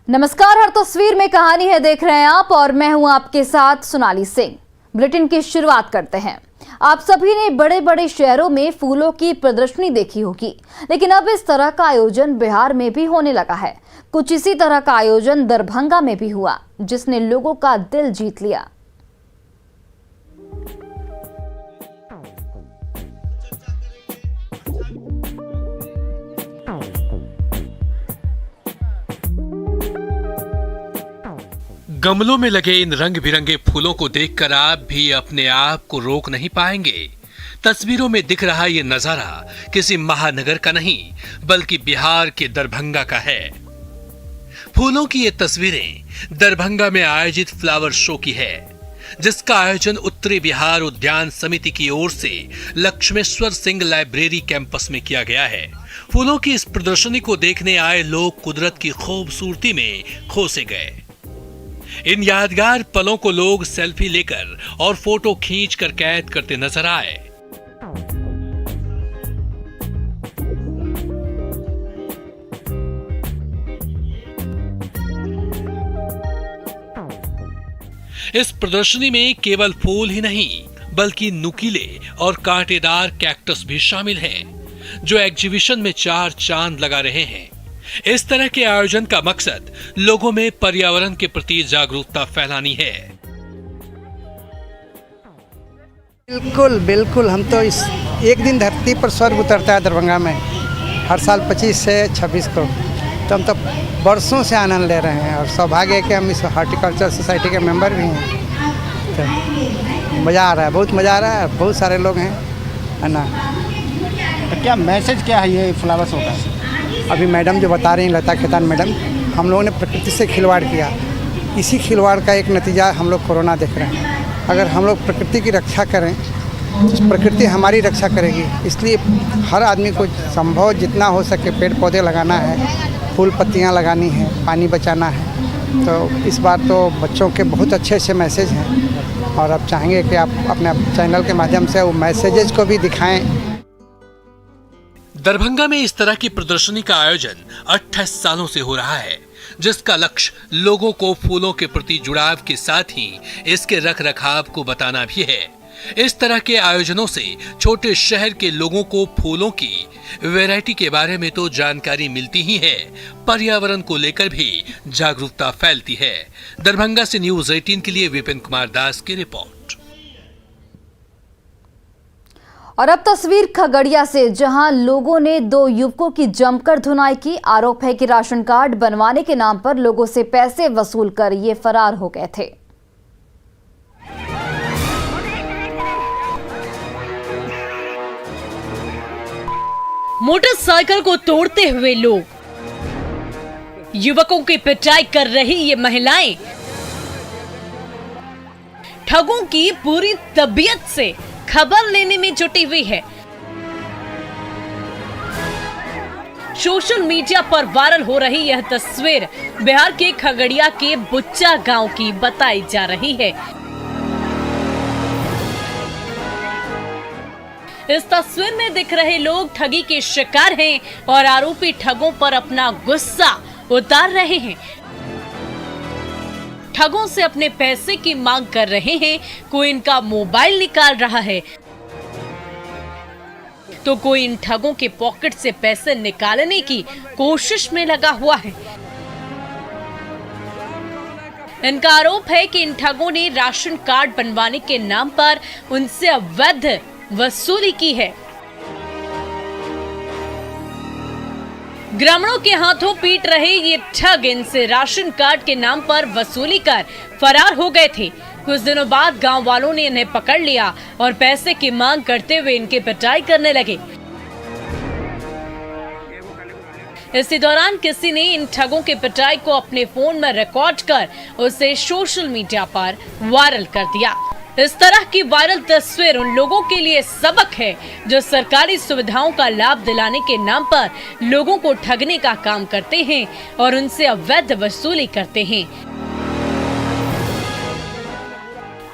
नमस्कार, हर तस्वीर में कहानी है देख रहे हैं आप और मैं हूं आपके साथ सोनाली सिंह। बुलेटिन की शुरुआत करते हैं। आप सभी ने बड़े बड़े शहरों में फूलों की प्रदर्शनी देखी होगी, लेकिन अब इस तरह का आयोजन बिहार में भी होने लगा है। कुछ इसी तरह का आयोजन दरभंगा में भी हुआ, जिसने लोगों का दिल जीत लिया। गमलों में लगे इन रंग बिरंगे फूलों को देखकर आप भी अपने आप को रोक नहीं पाएंगे। तस्वीरों में दिख रहा ये नजारा किसी महानगर का नहीं, बल्कि बिहार के दरभंगा का है। फूलों की ये तस्वीरें दरभंगा में आयोजित फ्लावर शो की है, जिसका आयोजन उत्तरी बिहार उद्यान समिति की ओर से लक्ष्मेश्वर सिंह लाइब्रेरी कैंपस में किया गया है। फूलों की इस प्रदर्शनी को देखने आए लोग कुदरत की खूबसूरती में खो से गए। इन यादगार पलों को लोग सेल्फी लेकर और फोटो खींचकर कैद करते नजर आए। इस प्रदर्शनी में केवल फूल ही नहीं, बल्कि नुकीले और कांटेदार कैक्टस भी शामिल हैं, जो एग्जीबिशन में चार चांद लगा रहे हैं। इस तरह के आयोजन का मकसद लोगों में पर्यावरण के प्रति जागरूकता फैलानी है। बिल्कुल बिल्कुल, हम तो इस एक दिन धरती पर स्वर्ग उतरता है दरभंगा में हर साल 25 से 26 को, तो हम तो बरसों से आनंद ले रहे हैं और सौभाग्य है कि हम इस हॉर्टिकल्चर सोसाइटी के मेंबर भी हैं। तो मज़ा आ रहा है, बहुत मज़ा आ रहा है, बहुत सारे लोग हैं, है ना। तो क्या मैसेज क्या है ये फ्लावर शो का? अभी मैडम जो बता रही हैं, लता खेतान मैडम, हम लोगों ने प्रकृति से खिलवाड़ किया। इसी खिलवाड़ का एक नतीजा हम लोग कोरोना देख रहे हैं। अगर हम लोग प्रकृति की रक्षा करें तो प्रकृति हमारी रक्षा करेगी। इसलिए हर आदमी को संभव जितना हो सके पेड़ पौधे लगाना है, फूल पत्तियां लगानी है, पानी बचाना है। तो इस बार तो बच्चों के बहुत अच्छे अच्छे मैसेज हैं और अब चाहेंगे कि आप अपने चैनल के माध्यम से वो मैसेजेस को भी दिखाएं। दरभंगा में इस तरह की प्रदर्शनी का आयोजन 28 सालों से हो रहा है, जिसका लक्ष्य लोगों को फूलों के प्रति जुड़ाव के साथ ही इसके रख रखाव को बताना भी है। इस तरह के आयोजनों से छोटे शहर के लोगों को फूलों की वैरायटी के बारे में तो जानकारी मिलती ही है, पर्यावरण को लेकर भी जागरूकता फैलती है। दरभंगा से न्यूज़ 18 के लिए विपिन कुमार दास की रिपोर्ट। और अब तस्वीर खगड़िया से, जहां लोगों ने दो युवकों की जमकर धुनाई की। आरोप है कि राशन कार्ड बनवाने के नाम पर लोगों से पैसे वसूल कर ये फरार हो गए थे। मोटरसाइकिल को तोड़ते हुए लोग, युवकों की पिटाई कर रही ये महिलाएं, ठगों की पूरी तबीयत से खबर लेने में जुटी हुई है। सोशल मीडिया पर वायरल हो रही यह तस्वीर बिहार के खगड़िया के बुच्चा गांव की बताई जा रही है। इस तस्वीर में दिख रहे लोग ठगी के शिकार हैं और आरोपी ठगों पर अपना गुस्सा उतार रहे हैं। ठगों से अपने पैसे की मांग कर रहे हैं। कोई इनका मोबाइल निकाल रहा है तो कोई इन ठगों के पॉकेट से पैसे निकालने की कोशिश में लगा हुआ है। इनका आरोप है कि इन ठगों ने राशन कार्ड बनवाने के नाम पर उनसे अवैध वसूली की है। ग्रामीणों के हाथों पीट रहे ये ठग इनसे राशन कार्ड के नाम पर वसूली कर फरार हो गए थे। कुछ दिनों बाद गांव वालों ने इन्हें पकड़ लिया और पैसे की मांग करते हुए इनकी पिटाई करने लगे। इसी दौरान किसी ने इन ठगों के पिटाई को अपने फोन में रिकॉर्ड कर उसे सोशल मीडिया पर वायरल कर दिया। इस तरह की वायरल तस्वीर उन लोगों के लिए सबक है जो सरकारी सुविधाओं का लाभ दिलाने के नाम पर लोगों को ठगने का काम करते हैं और उनसे अवैध वसूली करते हैं।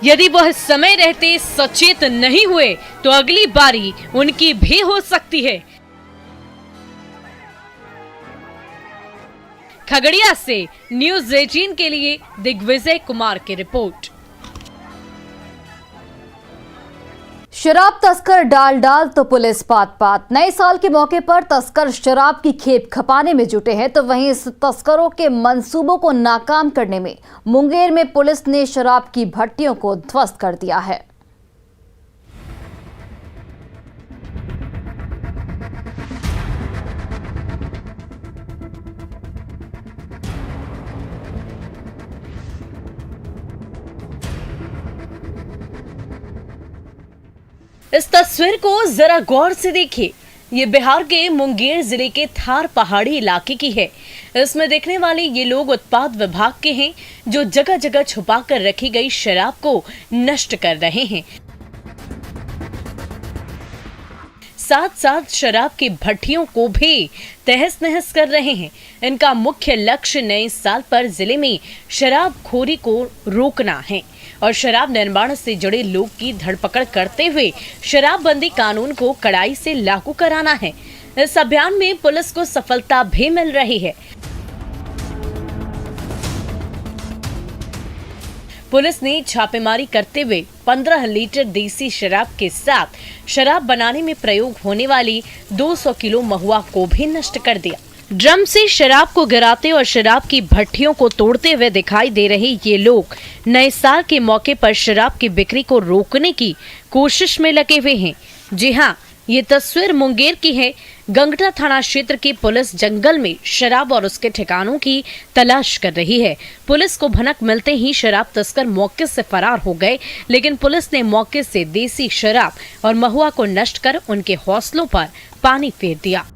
यदि वह समय रहते सचेत नहीं हुए तो अगली बारी उनकी भी हो सकती है। खगड़िया से न्यूज़ 18 के लिए दिग्विजय कुमार की रिपोर्ट। शराब तस्कर डाल तो पुलिस पात नए साल के मौके पर तस्कर शराब की खेप खपाने में जुटे हैं, तो वहीं इस तस्करों के मंसूबों को नाकाम करने में मुंगेर में पुलिस ने शराब की भट्टियों को ध्वस्त कर दिया है। इस तस्वीर को जरा गौर से देखिए। ये बिहार के मुंगेर जिले के थार पहाड़ी इलाके की है। इसमें देखने वाले ये लोग उत्पाद विभाग के हैं, जो जगह जगह छुपा कर रखी गई शराब को नष्ट कर रहे हैं। साथ साथ शराब की भट्टियों को भी तहस नहस कर रहे हैं। इनका मुख्य लक्ष्य नए साल पर जिले में शराब खोरी को रोकना है और शराब निर्माण से जुड़े लोग की धरपकड़ करते हुए शराबबंदी कानून को कड़ाई से लागू कराना है। इस अभियान में पुलिस को सफलता भी मिल रही है। पुलिस ने छापेमारी करते हुए 15 लीटर देसी शराब के साथ शराब बनाने में प्रयोग होने वाली 200 किलो महुआ को भी नष्ट कर दिया। ड्रम से शराब को गिराते और शराब की भट्टियों को तोड़ते हुए दिखाई दे रहे ये लोग नए साल के मौके पर शराब की बिक्री को रोकने की कोशिश में लगे हुए हैं। जी हाँ, ये तस्वीर मुंगेर की है। गंगटा थाना क्षेत्र की पुलिस जंगल में शराब और उसके ठिकानों की तलाश कर रही है। पुलिस को भनक मिलते ही शराब तस्कर मौके से फरार हो गए, लेकिन पुलिस ने मौके से देसी शराब और महुआ को नष्ट कर उनके हौसलों पर पानी फेर दिया।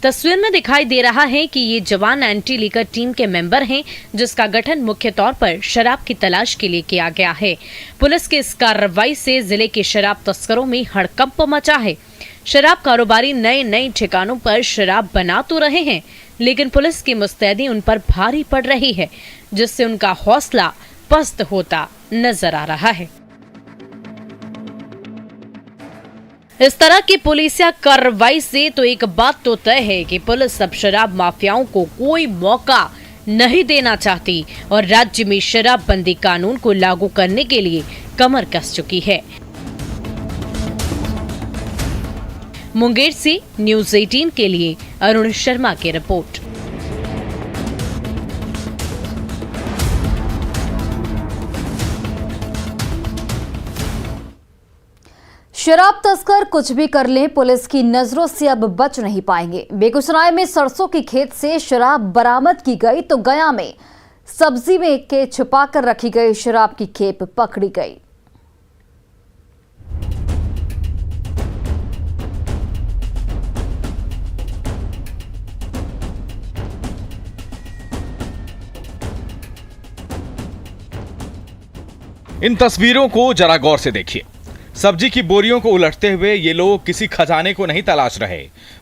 तस्वीर में दिखाई दे रहा है कि ये जवान एंटी लीकर टीम के मेंबर हैं, जिसका गठन मुख्य तौर पर शराब की तलाश के लिए किया गया है। पुलिस की इस कार्रवाई से जिले के शराब तस्करों में हड़कंप मचा है। शराब कारोबारी नए नए ठिकानों पर शराब बना तो रहे हैं, लेकिन पुलिस की मुस्तैदी उन पर भारी पड़ रही है, जिससे उनका हौसला पस्त होता नजर आ रहा है। इस तरह की पुलिसिया कार्रवाई से तो एक बात तो तय है कि पुलिस अब शराब माफियाओं को कोई मौका नहीं देना चाहती और राज्य में शराबबंदी कानून को लागू करने के लिए कमर कस चुकी है। मुंगेर से न्यूज़ 18 के लिए अरुण शर्मा की रिपोर्ट। शराब तस्कर कुछ भी कर लें, पुलिस की नजरों से अब बच नहीं पाएंगे। बेगूसराय में सरसों की खेत से शराब बरामद की गई, तो गया में सब्जी में के छुपाकर रखी गई शराब की खेप पकड़ी गई। इन तस्वीरों को जरा गौर से देखिए। सब्जी की बोरियों को उलटते हुए ये लोग किसी खजाने को नहीं तलाश रहे,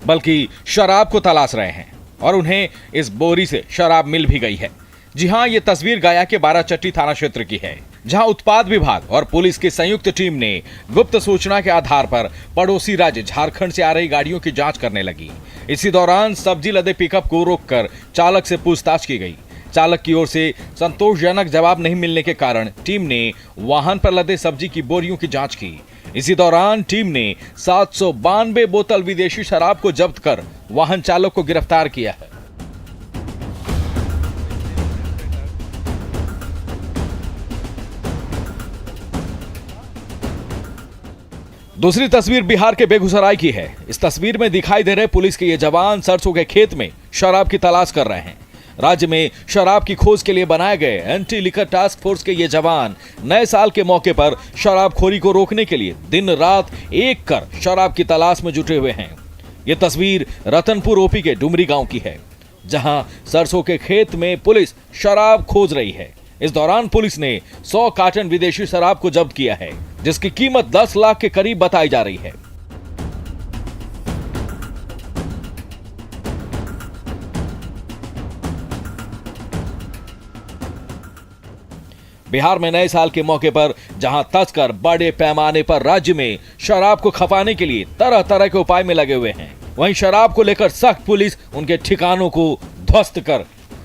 बल्कि शराब को तलाश रहे हैं और उन्हें इस बोरी से शराब मिल भी गई है। जी हां, ये तस्वीर गया के बाराचट्टी थाना क्षेत्र की है, जहां उत्पाद विभाग और पुलिस की संयुक्त टीम ने गुप्त सूचना के आधार पर पड़ोसी राज्य झारखंड से आ रही गाड़ियों की जांच करने लगी। इसी दौरान सब्जी लदे पिकअप को रोककर चालक से पूछताछ की गई। चालक की ओर से संतोषजनक जवाब नहीं मिलने के कारण टीम ने वाहन पर लदे सब्जी की बोरियों की जांच की। इसी दौरान टीम ने 792 बोतल विदेशी शराब को जब्त कर वाहन चालक को गिरफ्तार किया है। दूसरी तस्वीर बिहार के बेगूसराय की है। इस तस्वीर में दिखाई दे रहे पुलिस के ये जवान सरसों के खेत में शराब की तलाश कर रहे हैं। राज्य में शराब की खोज के लिए बनाए गए एंटी लिकर टास्क फोर्स के ये जवान नए साल के मौके पर शराबखोरी को रोकने के लिए दिन रात एक कर शराब की तलाश में जुटे हुए हैं। ये तस्वीर रतनपुर ओपी के डुमरी गांव की है, जहां सरसों के खेत में पुलिस शराब खोज रही है। इस दौरान पुलिस ने 100 कार्टन विदेशी शराब को जब्त किया है, जिसकी कीमत 10 लाख के करीब बताई जा रही है। बिहार में नए साल के मौके पर जहां तस्कर बड़े पैमाने पर राज्य में शराब को खपाने के लिए तरह तरह के उपाय में लगे हुए हैं, वहीं शराब को लेकर सख्त पुलिस उनके ठिकानों को ध्वस्त कर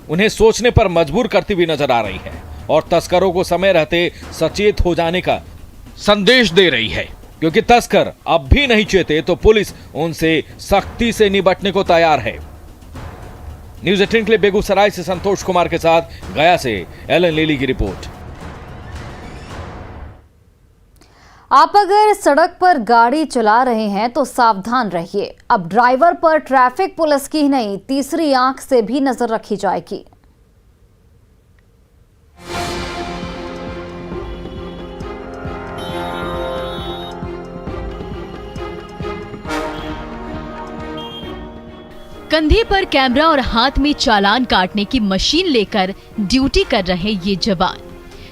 उन्हें सोचने पर मजबूर करती हुई नजर आ रही है और तस्करों को समय रहते सचेत हो जाने का संदेश दे रही है, क्योंकि तस्कर अब भी नहीं चेते तो पुलिस उनसे सख्ती से निपटने को तैयार है। न्यूज़ 18 के लिए बेगूसराय से संतोष कुमार के साथ गया से एलन लेली की रिपोर्ट। आप अगर सड़क पर गाड़ी चला रहे हैं तो सावधान रहिए। अब ड्राइवर पर ट्रैफिक पुलिस की ही नहीं, तीसरी आंख से भी नजर रखी जाएगी। कंधे पर कैमरा और हाथ में चालान काटने की मशीन लेकर ड्यूटी कर रहे ये जवान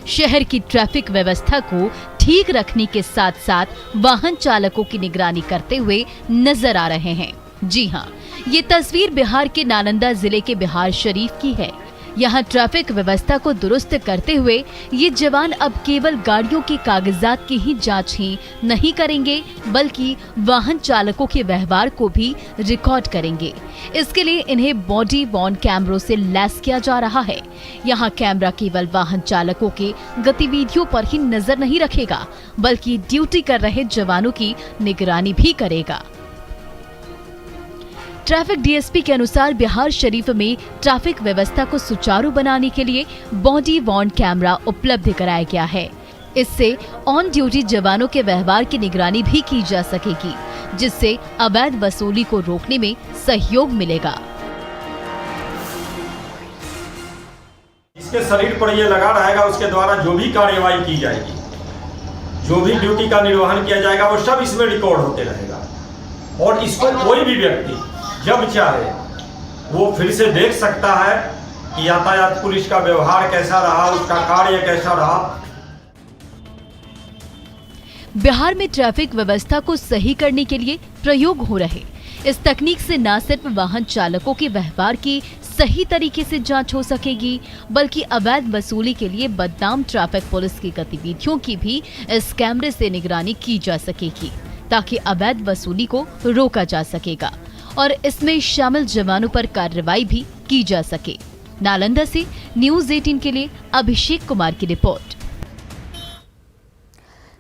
शहर की ट्रैफिक व्यवस्था को ठीक रखने के साथ साथ वाहन चालकों की निगरानी करते हुए नजर आ रहे हैं। जी हां, ये तस्वीर बिहार के नालंदा जिले के बिहार शरीफ की है। यहाँ ट्रैफिक व्यवस्था को दुरुस्त करते हुए ये जवान अब केवल गाड़ियों के कागजात की ही जांच ही नहीं करेंगे, बल्कि वाहन चालकों के व्यवहार को भी रिकॉर्ड करेंगे। इसके लिए इन्हें बॉडी वॉर्न कैमरों से लैस किया जा रहा है। यहाँ कैमरा केवल वाहन चालकों के गतिविधियों पर ही नजर नहीं रखेगा, बल्कि ड्यूटी कर रहे जवानों की निगरानी भी करेगा। ट्रैफिक डीएसपी के अनुसार बिहार शरीफ में ट्रैफिक व्यवस्था को सुचारू बनाने के लिए बॉडी वॉर्न कैमरा उपलब्ध कराया गया है। इससे ऑन ड्यूटी जवानों के व्यवहार की निगरानी भी की जा सकेगी, जिससे अवैध वसूली को रोकने में सहयोग मिलेगा। इसके शरीर पर यह लगा रहेगा, उसके द्वारा जो भी कार्यवाही की जाएगी, जो भी ड्यूटी का निर्वहन किया जाएगा, वो सब इसमें रिकॉर्ड होते रहेगा। और इसको कोई भी व्यक्ति जब चाहे वो फिर से देख सकता है कि यातायात पुलिस का व्यवहार कैसा रहा, उसका कार्य कैसा रहा। बिहार में ट्रैफिक व्यवस्था को सही करने के लिए प्रयोग हो रहे इस तकनीक से न सिर्फ वाहन चालकों के व्यवहार की सही तरीके से जांच हो सकेगी, बल्कि अवैध वसूली के लिए बदनाम ट्रैफिक पुलिस की गतिविधियों की भी इस कैमरे से निगरानी की जा सकेगी, ताकि अवैध वसूली को रोका जा सकेगा और इसमें शामिल जवानों पर कार्रवाई भी की जा सके। नालंदा से न्यूज़ 18 के लिए अभिषेक कुमार की रिपोर्ट।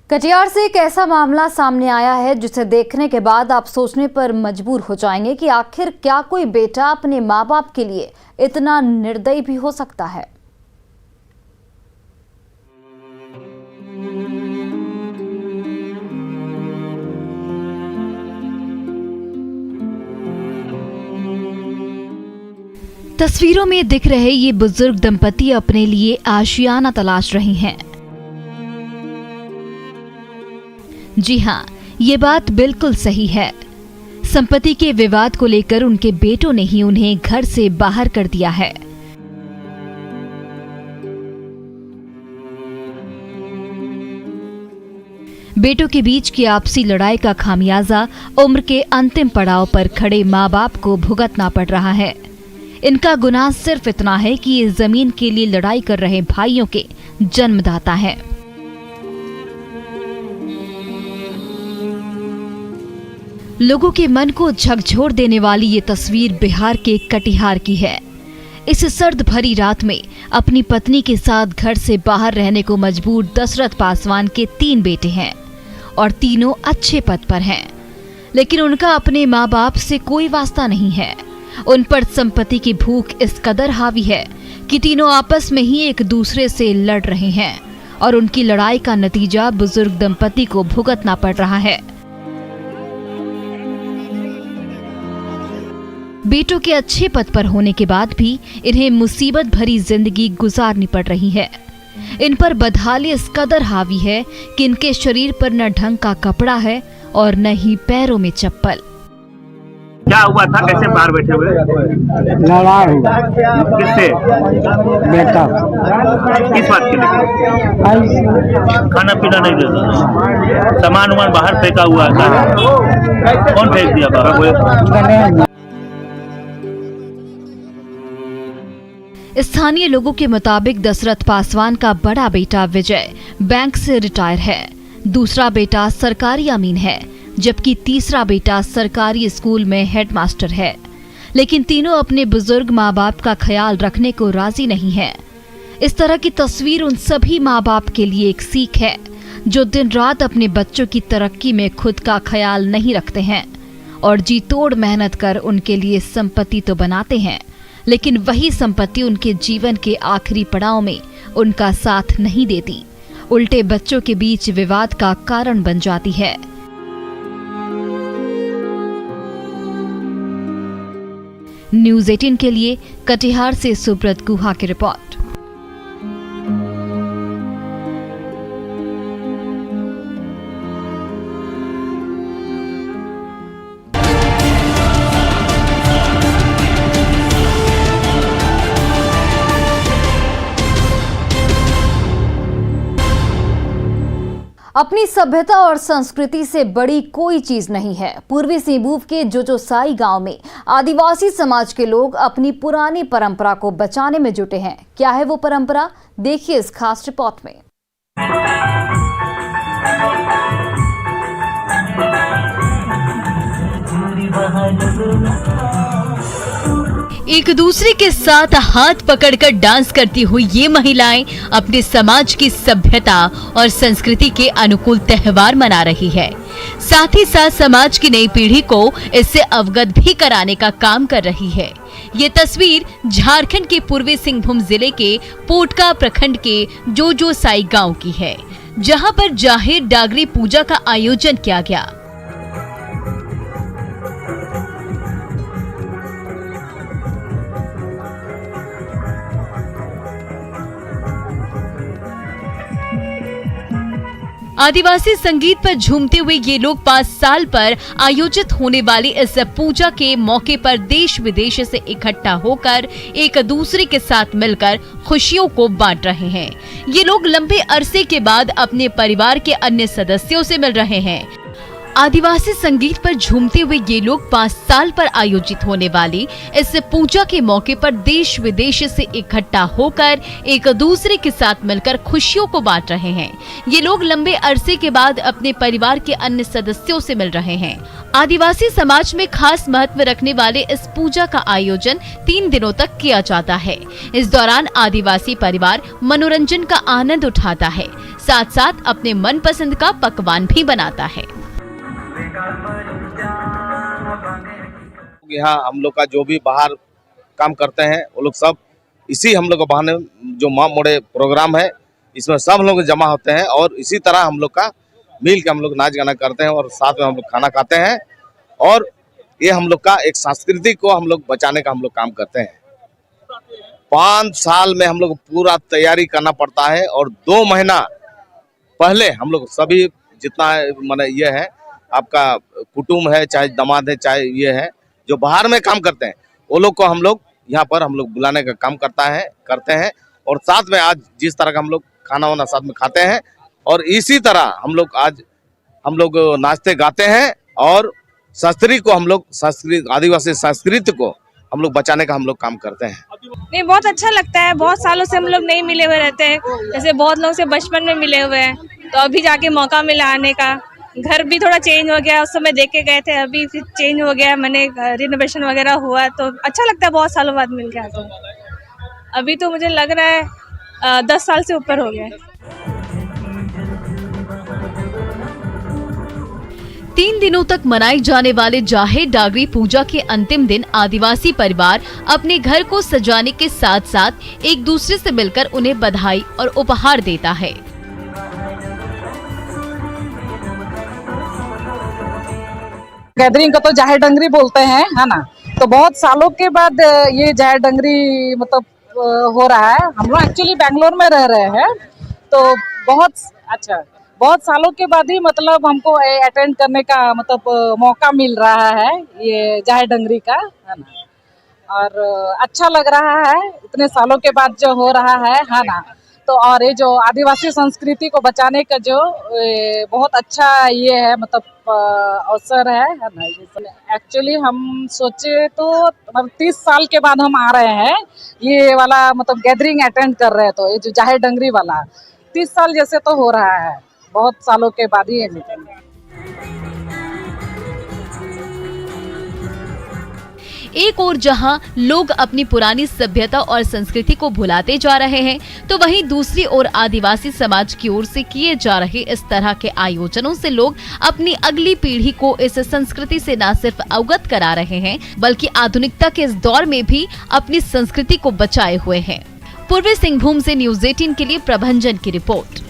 कटिहार से एक ऐसा मामला सामने आया है जिसे देखने के बाद आप सोचने पर मजबूर हो जाएंगे कि आखिर क्या कोई बेटा अपने माँ बाप के लिए इतना निर्दयी भी हो सकता है। तस्वीरों में दिख रहे ये बुजुर्ग दंपति अपने लिए आशियाना तलाश रहे हैं। जी हाँ, ये बात बिल्कुल सही है। संपत्ति के विवाद को लेकर उनके बेटों ने ही उन्हें घर से बाहर कर दिया है। बेटों के बीच की आपसी लड़ाई का खामियाजा उम्र के अंतिम पड़ाव पर खड़े माँ बाप को भुगतना पड़ रहा है। इनका गुनाह सिर्फ इतना है कि ये जमीन के लिए लड़ाई कर रहे भाइयों के जन्मदाता हैं। लोगों के मन को झकझोर देने वाली ये तस्वीर बिहार के कटिहार की है। इस सर्द भरी रात में अपनी पत्नी के साथ घर से बाहर रहने को मजबूर दशरथ पासवान के 3 बेटे हैं और तीनों अच्छे पद पर हैं, लेकिन उनका अपने माँ बाप से कोई वास्ता नहीं है। उन पर संपत्ति की भूख इस कदर हावी है कि तीनों आपस में ही एक दूसरे से लड़ रहे हैं और उनकी लड़ाई का नतीजा बुजुर्ग दंपति को भुगतना पड़ रहा है। बेटों के अच्छे पद पर होने के बाद भी इन्हें मुसीबत भरी जिंदगी गुजारनी पड़ रही है। इन पर बदहाली इस कदर हावी है कि इनके शरीर पर न ढंग का कपड़ा है और न ही पैरों में चप्पल। क्या हुआ था? कैसे बाहर बैठे हुए? लड़ाई हुआ। किससे? बेटा। किस बात के लिए? खाना पीना नहीं देता, सामान वामान बाहर फेंका हुआ था। कौन फेंक दिया बाहर? स्थानीय लोगों के मुताबिक दशरथ पासवान का बड़ा बेटा विजय बैंक से रिटायर है। दूसरा बेटा सरकारी अमीन है जबकि तीसरा बेटा सरकारी स्कूल में हेडमास्टर है। लेकिन तीनों अपने बुजुर्ग माँ बाप का ख्याल रखने को राजी नहीं है। इस तरह की तस्वीर उन सभी माँ बाप के लिए एक सीख है जो दिन रात अपने बच्चों की तरक्की में खुद का ख्याल नहीं रखते हैं और जी तोड़ मेहनत कर उनके लिए संपत्ति तो बनाते हैं, लेकिन वही संपत्ति उनके जीवन के आखिरी पड़ाव में उनका साथ नहीं देती, उल्टे बच्चों के बीच विवाद का कारण बन जाती है। न्यूज़ 18 के लिए कटिहार से सुब्रत गुहा की रिपोर्ट। अपनी सभ्यता और संस्कृति से बड़ी कोई चीज नहीं है। पूर्वी सिंहभूम के जोजोसाई गांव में आदिवासी समाज के लोग अपनी पुरानी परंपरा को बचाने में जुटे हैं। क्या है वो परंपरा, देखिए इस खास रिपोर्ट में। एक दूसरे के साथ हाथ पकड़कर डांस करती हुई ये महिलाएं अपने समाज की सभ्यता और संस्कृति के अनुकूल त्योहार मना रही है। साथ ही साथ समाज की नई पीढ़ी को इससे अवगत भी कराने का काम कर रही है। ये तस्वीर झारखंड के पूर्वी सिंहभूम जिले के पोटका प्रखंड के जोजोसाई गांव की है, जहां पर जाहिर डागरी पूजा का आयोजन किया गया। आदिवासी संगीत पर झूमते हुए ये लोग 5 साल पर आयोजित होने वाली इस पूजा के मौके पर देश विदेश से इकट्ठा होकर एक दूसरे के साथ मिलकर खुशियों को बांट रहे हैं। ये लोग लंबे अरसे के बाद अपने परिवार के अन्य सदस्यों से मिल रहे हैं। आदिवासी संगीत पर झूमते हुए ये लोग 5 साल पर आयोजित होने वाली इस पूजा के मौके पर देश विदेश से इकट्ठा होकर एक दूसरे के साथ मिलकर खुशियों को बांट रहे हैं। ये लोग लंबे अरसे के बाद अपने परिवार के अन्य सदस्यों से मिल रहे हैं। आदिवासी समाज में खास महत्व रखने वाले इस पूजा का आयोजन 3 दिनों तक किया जाता है। इस दौरान आदिवासी परिवार मनोरंजन का आनंद उठाता है, साथ साथ अपने मनपसंद का पकवान भी बनाता है। यहाँ हम लोग का जो भी बाहर काम करते हैं वो लोग सब इसी हम लोग का बहाने जो माँ मोड़े प्रोग्राम है इसमें सब लोग जमा होते हैं और इसी तरह हम लोग का मिल के हम लोग नाच गाना करते हैं और साथ में हम लोग खाना खाते हैं और ये हम लोग का एक संस्कृति को हम लोग बचाने का हम लोग काम करते हैं। 5 साल में हम लोग पूरा तैयारी करना पड़ता है और 2 महीना पहले हम लोग सभी जितना माने ये है आपका कुटुंब है, चाहे दामाद है, चाहे ये है जो बाहर में काम करते हैं वो लोग को हम लोग यहाँ पर हम लोग बुलाने का काम करते हैं और साथ में आज जिस तरह का हम लोग खाना वाना साथ में खाते हैं और इसी तरह हम लोग आज हम लोग नाचते गाते हैं और संस्कृति को हम लोग आदिवासी संस्कृति को हम लोग बचाने का हम लोग काम करते हैं। नहीं, बहुत अच्छा लगता है। बहुत सालों से हम लोग नहीं मिले हुए रहते हैं, जैसे बहुत लोग से बचपन में मिले हुए हैं, तो अभी जाके मौका मिला आने का। घर भी थोड़ा चेंज हो गया, उस समय देख के गए थे, अभी फिर चेंज हो गया, मैंने रिनोवेशन वगैरह हुआ तो अच्छा लगता है। बहुत सालों बाद मिल गया तो अभी तो मुझे लग रहा है 10 साल से ऊपर हो गया। 3 दिनों तक मनाई जाने वाले जाहिर डागरी पूजा के अंतिम दिन आदिवासी परिवार अपने घर को सजाने के साथ साथ एक दूसरे से मिलकर उन्हें बधाई और उपहार देता है। गैदरिंग को तो जाहिर डंगरी बोलते हैं, है ना। तो बहुत सालों के बाद ये जाहिर डंगरी मतलब हो रहा है। हम लोग एक्चुअली बेंगलोर में रह रहे हैं, तो बहुत सालों के बाद ही मतलब हमको अटेंड करने का मतलब मौका मिल रहा है ये जाहिर डंगरी का, है ना। और अच्छा लग रहा है इतने सालों के बाद जो हो रहा है ना। तो और ये जो आदिवासी संस्कृति को बचाने का जो बहुत अच्छा ये है मतलब अवसर है ना। एक्चुअली हम सोचे तो 30 साल के बाद हम आ रहे हैं ये वाला मतलब गैदरिंग अटेंड कर रहे हैं, तो ये जो जाहिर डंगरी वाला 30 साल जैसे तो हो रहा है, बहुत सालों के बाद ही है। एक ओर जहां लोग अपनी पुरानी सभ्यता और संस्कृति को भुलाते जा रहे हैं, तो वहीं दूसरी ओर आदिवासी समाज की ओर से किए जा रहे इस तरह के आयोजनों से लोग अपनी अगली पीढ़ी को इस संस्कृति से न सिर्फ अवगत करा रहे हैं, बल्कि आधुनिकता के इस दौर में भी अपनी संस्कृति को बचाए हुए हैं। पूर्वी सिंहभूम से न्यूज़ 18 के लिए प्रभंजन की रिपोर्ट।